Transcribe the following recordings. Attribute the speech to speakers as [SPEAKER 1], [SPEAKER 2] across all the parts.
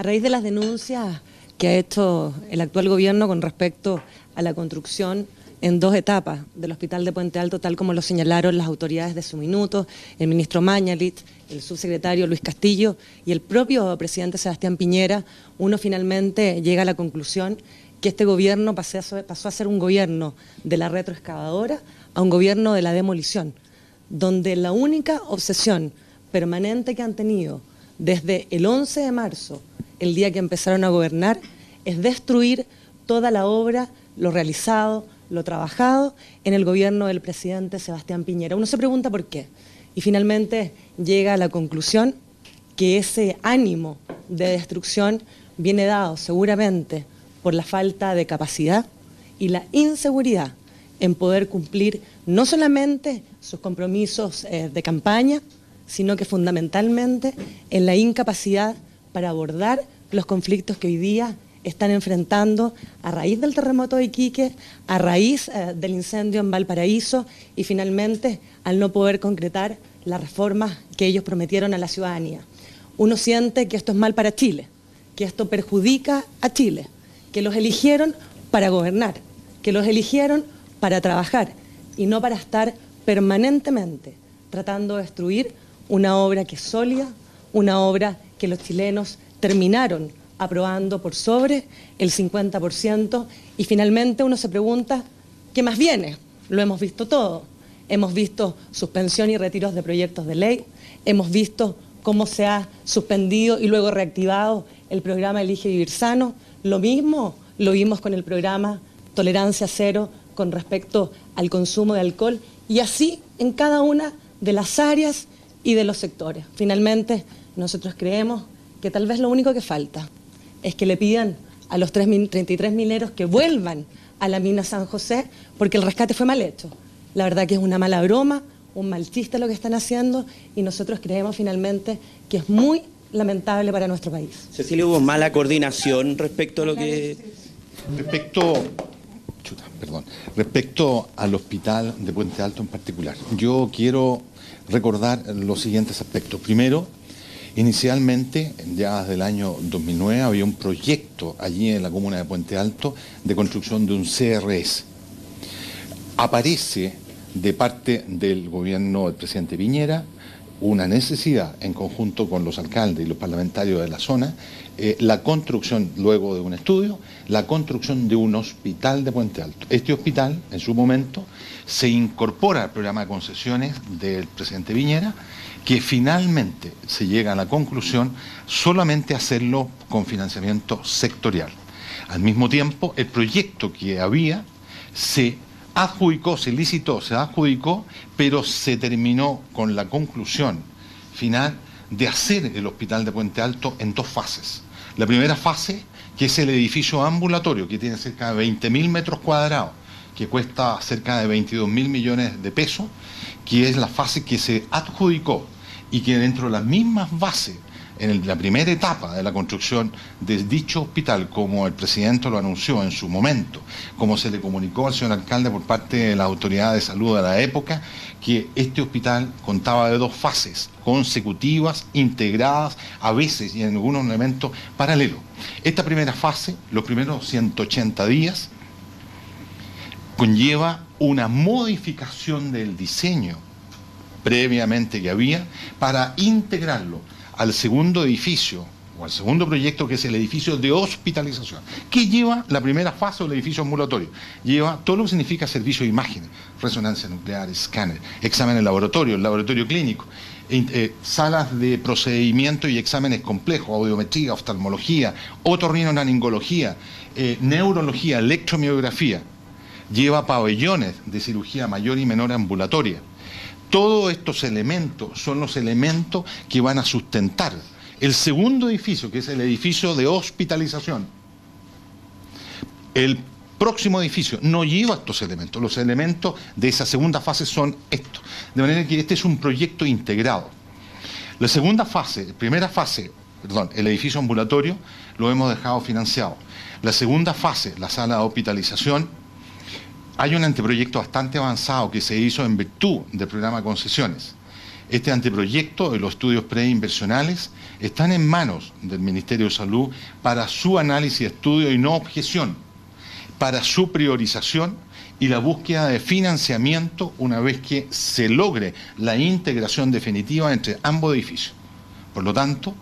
[SPEAKER 1] A raíz de las denuncias que ha hecho el actual gobierno con respecto a la construcción en dos etapas del Hospital de Puente Alto, tal como lo señalaron las autoridades de su minuto, el ministro Mañalich, el subsecretario Luis Castillo y el propio presidente Sebastián Piñera, uno finalmente llega a la conclusión que este gobierno pasó a ser un gobierno de la retroexcavadora a un gobierno de la demolición, donde la única obsesión permanente que han tenido desde el 11 de marzo, el día que empezaron a gobernar, es destruir toda la obra, lo realizado, lo trabajado en el gobierno del presidente Sebastián Piñera. Uno se pregunta por qué y finalmente llega a la conclusión que ese ánimo de destrucción viene dado seguramente por la falta de capacidad y la inseguridad en poder cumplir no solamente sus compromisos de campaña, sino que fundamentalmente en la incapacidad para abordar los conflictos que hoy día están enfrentando a raíz del terremoto de Iquique, a raíz del incendio en Valparaíso y finalmente al no poder concretar las reformas que ellos prometieron a la ciudadanía. Uno siente que esto es mal para Chile, que esto perjudica a Chile, que los eligieron para gobernar, que los eligieron para trabajar y no para estar permanentemente tratando de destruir una obra que es sólida, una obra que los chilenos terminaron aprobando por sobre el 50% y finalmente uno se pregunta, ¿qué más viene? Lo hemos visto todo. Hemos visto suspensión y retiros de proyectos de ley, hemos visto cómo se ha suspendido y luego reactivado el programa Elige Vivir Sano. Lo mismo lo vimos con el programa Tolerancia Cero con respecto al consumo de alcohol y así en cada una de las áreas y de los sectores. Finalmente, nosotros creemos que tal vez lo único que falta es que le pidan a los 33 mineros que vuelvan a la mina San José porque el rescate fue mal hecho. La verdad que es una mala broma, un mal chiste lo que están haciendo y nosotros creemos finalmente que es muy lamentable para nuestro país.
[SPEAKER 2] Cecilia, ¿hubo mala coordinación respecto a lo que...?
[SPEAKER 3] Respecto al hospital de Puente Alto en particular, yo quiero recordar los siguientes aspectos. Primero, inicialmente, ya desde el año 2009, había un proyecto allí en la comuna de Puente Alto de construcción de un CRS. Aparece de parte del gobierno del presidente Piñera una necesidad, en conjunto con los alcaldes y los parlamentarios de la zona, la construcción, luego de un estudio, la construcción de un hospital de Puente Alto. Este hospital, en su momento, se incorpora al programa de concesiones del presidente Piñera, que finalmente se llega a la conclusión solamente hacerlo con financiamiento sectorial. Al mismo tiempo, el proyecto que había se adjudicó, se licitó, se adjudicó, pero se terminó con la conclusión final de hacer el hospital de Puente Alto en dos fases. La primera fase, que es el edificio ambulatorio, que tiene cerca de 20.000 metros cuadrados, que cuesta cerca de 22.000 millones de pesos, que es la fase que se adjudicó y que dentro de las mismas bases, en la primera etapa de la construcción de dicho hospital, como el presidente lo anunció en su momento, como se le comunicó al señor alcalde por parte de la autoridad de salud de la época, que este hospital contaba de dos fases consecutivas, integradas, a veces y en algunos elementos paralelos. Esta primera fase, los primeros 180 días, conlleva una modificación del diseño previamente que había para integrarlo al segundo edificio o al segundo proyecto, que es el edificio de hospitalización, que lleva la primera fase del edificio ambulatorio, lleva todo lo que significa servicio de imágenes, resonancia nuclear, escáner, exámenes laboratorio, laboratorio clínico, salas de procedimiento y exámenes complejos, audiometría, oftalmología, otorrinolaringología, neurología, electromiografía, lleva pabellones de cirugía mayor y menor ambulatoria. Todos estos elementos son los elementos que van a sustentar el segundo edificio, que es el edificio de hospitalización. El próximo edificio no lleva estos elementos. Los elementos de esa segunda fase son estos. De manera que este es un proyecto integrado. La segunda fase, el edificio ambulatorio, lo hemos dejado financiado. La segunda fase, la sala de hospitalización, hay un anteproyecto bastante avanzado que se hizo en virtud del programa de concesiones. Este anteproyecto de los estudios preinversionales están en manos del Ministerio de Salud para su análisis, estudio y no objeción, para su priorización y la búsqueda de financiamiento una vez que se logre la integración definitiva entre ambos edificios. Por lo tanto,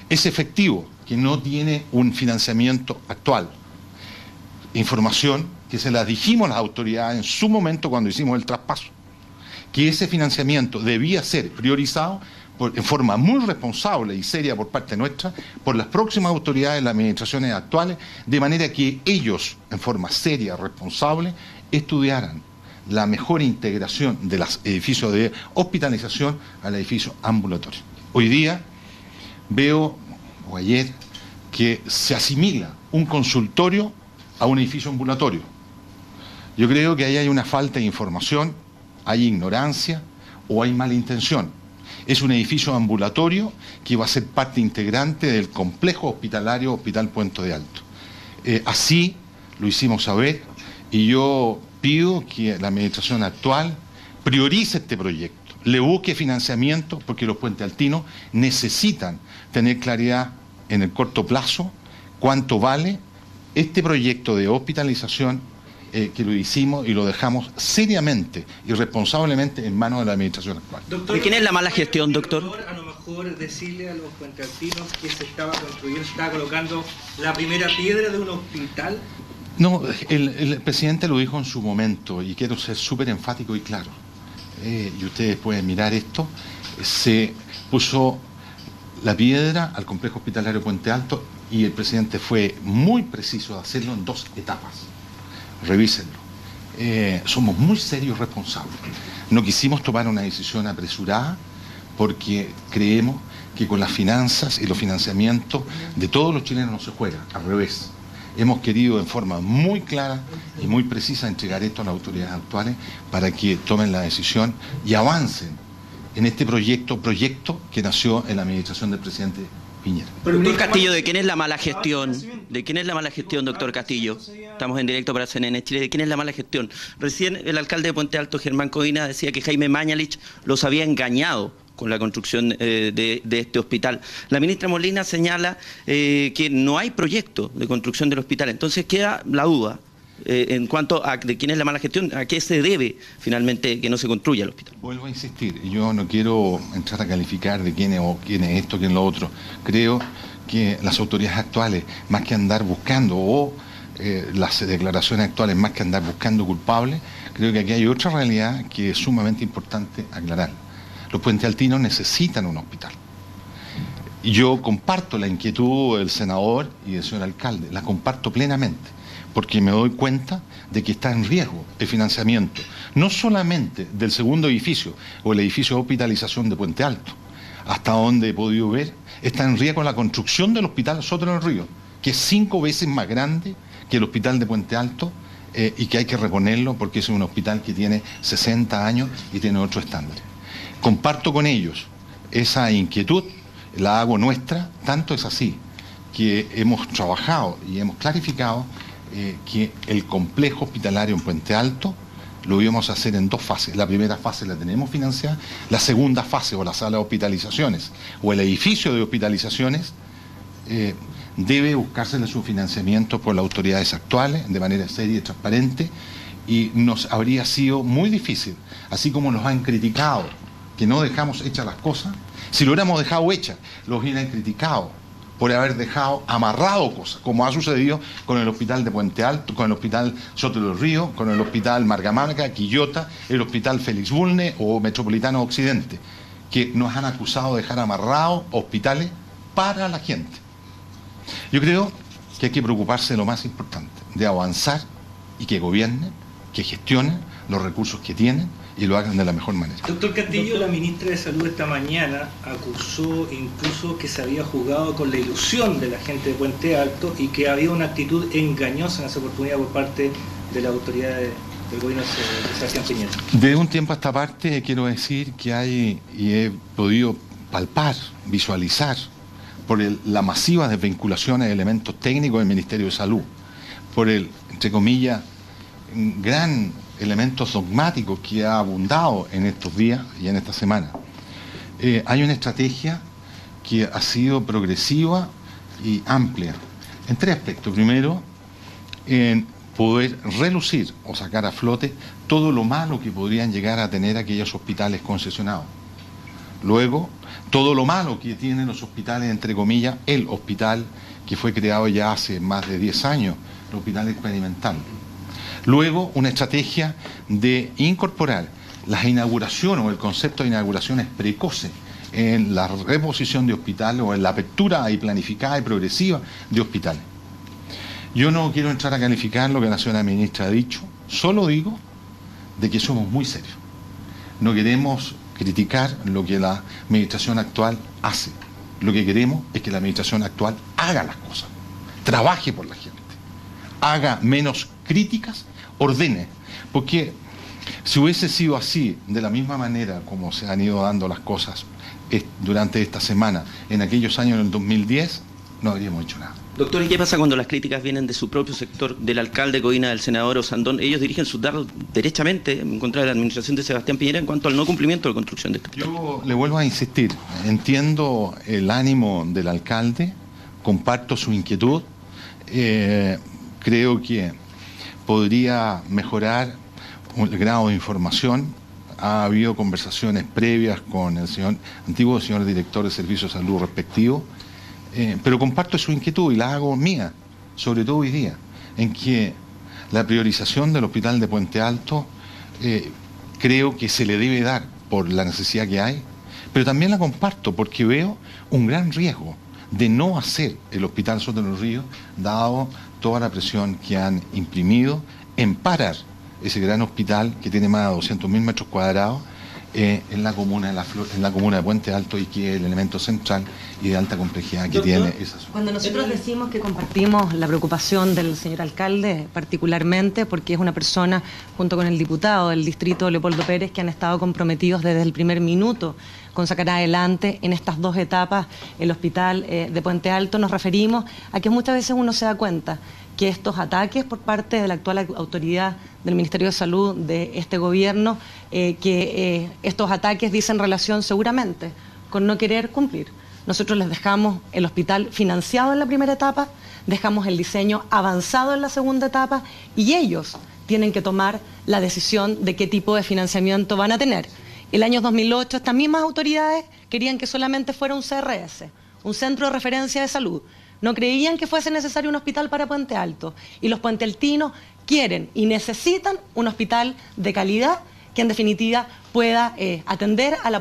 [SPEAKER 3] es efectivo que no tiene un financiamiento actual. Información que se la dijimos a las autoridades en su momento cuando hicimos el traspaso, que ese financiamiento debía ser priorizado en forma muy responsable y seria por parte nuestra, por las próximas autoridades de las administraciones actuales, de manera que ellos, en forma seria, responsable, estudiaran la mejor integración de los edificios de hospitalización al edificio ambulatorio. Hoy día veo, o ayer, que se asimila un consultorio a un edificio ambulatorio. Yo creo que ahí hay una falta de información, hay ignorancia o hay mala intención. Es un edificio ambulatorio que va a ser parte integrante del complejo hospitalario Hospital Puente de Alto. Así lo hicimos saber y yo pido que la administración actual priorice este proyecto, le busque financiamiento porque los puentealtinos necesitan tener claridad en el corto plazo cuánto vale este proyecto de hospitalización que lo hicimos y lo dejamos seriamente y responsablemente en manos de la administración actual.
[SPEAKER 2] Doctor, ¿de quién es la mala gestión, doctor?
[SPEAKER 4] A lo mejor decirle a los puentealtinos que se estaba construyendo, se estaba colocando la primera piedra de un hospital.
[SPEAKER 3] No, el presidente lo dijo en su momento y quiero ser súper enfático y claro. Y ustedes pueden mirar esto. Se puso la piedra al complejo hospitalario Puente Alto y el presidente fue muy preciso de hacerlo en 2 etapas. Revísenlo. Somos muy serios y responsables. No quisimos tomar una decisión apresurada porque creemos que con las finanzas y los financiamientos de todos los chilenos no se juega, al revés. Hemos querido en forma muy clara y muy precisa entregar esto a las autoridades actuales para que tomen la decisión y avancen en este proyecto que nació en la administración del presidente Piñera.
[SPEAKER 2] Doctor Castillo, ¿de quién es la mala gestión? ¿De quién es la mala gestión, doctor Castillo? Estamos en directo para CNN Chile. ¿De quién es la mala gestión? Recién el alcalde de Puente Alto, Germán Codina, decía que Jaime Mañalich los había engañado con la construcción de este hospital. La ministra Molina señala que no hay proyecto de construcción del hospital. Entonces queda la duda en cuanto a de quién es la mala gestión, a qué se debe finalmente que no se construya el hospital.
[SPEAKER 3] Vuelvo a insistir, yo no quiero entrar a calificar de quién es esto, quién es lo otro. Creo que las autoridades actuales, más que andar buscando, las declaraciones actuales, más que andar buscando culpables, creo que aquí hay otra realidad que es sumamente importante aclarar. Los puentealtinos necesitan un hospital. Yo comparto la inquietud del senador y del señor alcalde, la comparto plenamente, porque me doy cuenta de que está en riesgo el financiamiento, no solamente del segundo edificio o el edificio de hospitalización de Puente Alto, hasta donde he podido ver, está en riesgo la construcción del hospital Sotero del Río, que es 5 veces más grande que el hospital de Puente Alto y que hay que reponerlo porque es un hospital que tiene 60 años y tiene otro estándar. Comparto con ellos esa inquietud, la hago nuestra, tanto es así que hemos trabajado y hemos clarificado que el complejo hospitalario en Puente Alto lo íbamos a hacer en 2 fases. La primera fase la tenemos financiada, la segunda fase o la sala de hospitalizaciones o el edificio de hospitalizaciones debe buscársele su financiamiento por las autoridades actuales de manera seria y transparente y nos habría sido muy difícil, así como nos han criticado que no dejamos hechas las cosas, si lo hubiéramos dejado hechas, los hubieran criticado por haber dejado amarrado cosas, como ha sucedido con el hospital de Puente Alto, con el hospital Sotero del Río, con el hospital Margamarga, Quillota, el hospital Félix Bulne o Metropolitano Occidente, que nos han acusado de dejar amarrados hospitales para la gente. Yo creo que hay que preocuparse de lo más importante, de avanzar y que gobiernen, que gestionen los recursos que tienen y lo hagan de la mejor manera.
[SPEAKER 4] Doctor Castillo, la ministra de Salud esta mañana acusó incluso que se había jugado con la ilusión de la gente de Puente Alto y que había una actitud engañosa en esa oportunidad por parte de la autoridad del gobierno de Sebastián Piñera.
[SPEAKER 3] De un tiempo a esta parte quiero decir que hay, y he podido palpar, visualizar, por la masiva desvinculación de elementos técnicos del Ministerio de Salud, por el, entre comillas, gran elementos dogmáticos que ha abundado en estos días y en esta semana. hay una estrategia que ha sido progresiva y amplia en tres aspectos. Primero, en poder relucir o sacar a flote todo lo malo que podrían llegar a tener aquellos hospitales concesionados. Luego, todo lo malo que tienen los hospitales, entre comillas, el hospital que fue creado ya hace más de 10 años, el hospital experimental. Luego, una estrategia de incorporar las inauguraciones o el concepto de inauguraciones precoces en la reposición de hospitales o en la apertura y planificada y progresiva de hospitales. Yo no quiero entrar a calificar lo que la señora ministra ha dicho, solo digo de que somos muy serios. No queremos criticar lo que la administración actual hace. Lo que queremos es que la administración actual haga las cosas, trabaje por la gente, haga menos críticas, ordene. Porque si hubiese sido así, de la misma manera como se han ido dando las cosas durante esta semana, en aquellos años del 2010, no habríamos hecho nada.
[SPEAKER 2] Doctor, ¿y qué pasa cuando las críticas vienen de su propio sector, del alcalde Codina, del senador Osandón? Ellos dirigen sus dardos derechamente en contra de la administración de Sebastián Piñera en cuanto al no cumplimiento de la construcción de este hospital.
[SPEAKER 3] Yo le vuelvo a insistir, entiendo el ánimo del alcalde, comparto su inquietud, creo que podría mejorar el grado de información. Ha habido conversaciones previas con el antiguo señor director de Servicios de Salud respectivo, pero comparto su inquietud y la hago mía, sobre todo hoy día, en que la priorización del hospital de Puente Alto creo que se le debe dar por la necesidad que hay, pero también la comparto porque veo un gran riesgo de no hacer el Hospital Soto de los Ríos, dado toda la presión que han imprimido en parar ese gran hospital que tiene más de 200.000 metros cuadrados en la comuna de Puente Alto y que es el elemento central y de alta complejidad que tiene esa zona.
[SPEAKER 1] Cuando nosotros decimos que compartimos la preocupación del señor alcalde, particularmente porque es una persona, junto con el diputado del distrito Leopoldo Pérez, que han estado comprometidos desde el primer minuto con sacar adelante en estas dos etapas el hospital de Puente Alto, nos referimos a que muchas veces uno se da cuenta que estos ataques por parte de la actual autoridad del Ministerio de Salud de este gobierno, estos ataques dicen relación seguramente con no querer cumplir. Nosotros les dejamos el hospital financiado en la primera etapa, dejamos el diseño avanzado en la segunda etapa y ellos tienen que tomar la decisión de qué tipo de financiamiento van a tener. El año 2008 estas mismas autoridades querían que solamente fuera un CRS, un centro de referencia de salud. No creían que fuese necesario un hospital para Puente Alto. Y los puentealtinos quieren y necesitan un hospital de calidad que en definitiva pueda atender a la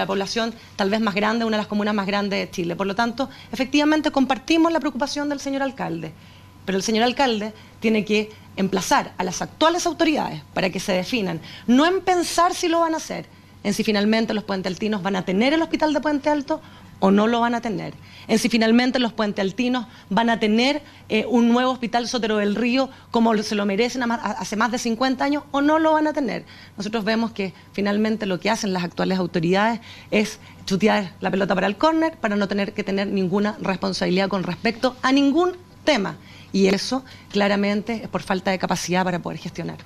[SPEAKER 1] población tal vez más grande, una de las comunas más grandes de Chile. Por lo tanto, efectivamente compartimos la preocupación del señor alcalde. Pero el señor alcalde tiene que emplazar a las actuales autoridades para que se definan, no en pensar si lo van a hacer, en si finalmente los puentealtinos van a tener el hospital de Puente Alto o no lo van a tener, en si finalmente los puentealtinos van a tener un nuevo hospital Sotero del Río como se lo merecen hace más de 50 años o no lo van a tener. Nosotros vemos que finalmente lo que hacen las actuales autoridades es chutear la pelota para el córner para no tener que tener ninguna responsabilidad con respecto a ningún tema y eso claramente es por falta de capacidad para poder gestionar.